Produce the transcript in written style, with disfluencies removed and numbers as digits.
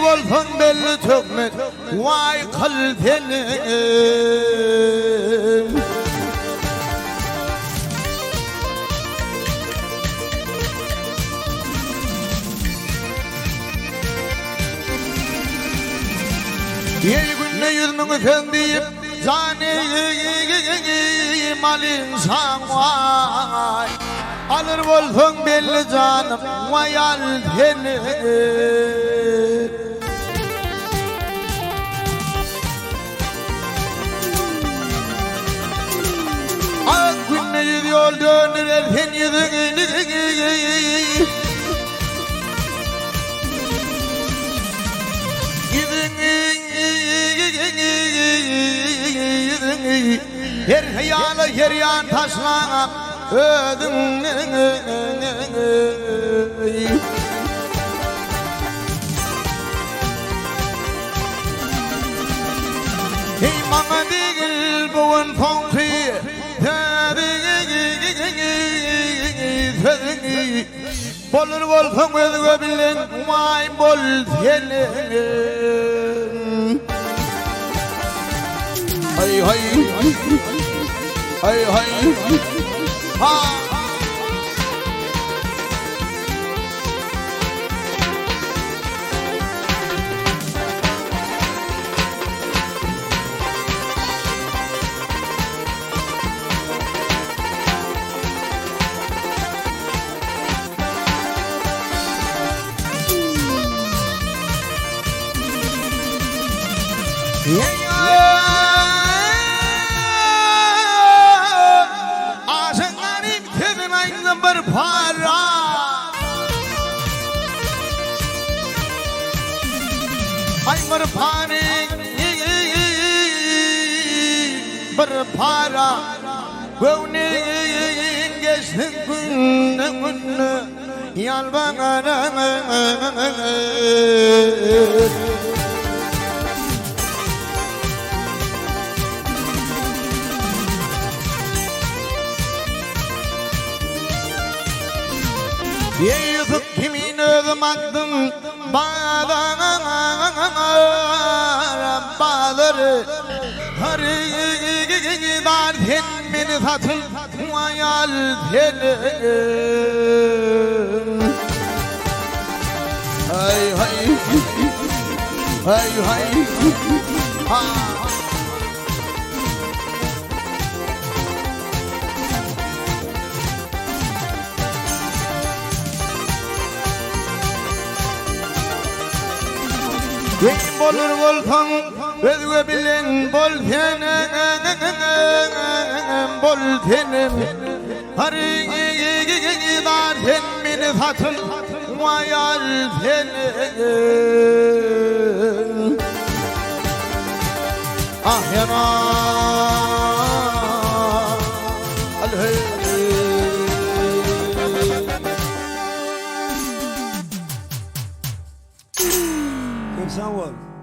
olsun belli tökmek vay kalbenim. Ey günde yüzümün efendiyim canim al insan vay. Alır olsun belli canım vay al beni. Ak günde yüz yol dönür elfen yüzünü. Her hayalı her yan taşlanıp ödüm. Hey mama değil bugün fonki bolur olsun özgü bilen umay bol senin. Hay hay hay hay ha. Para gönlün geçsin gününü yalvarana. Yeyip kimin özümaktın bağları Harıdan beni satın hayal senin. Hay hay hay hay ha. Benim bolur volkan özgü bilen bol senin bol senin. Harıdan beni satın hayal senin. Ah yana alhey. İnsan var.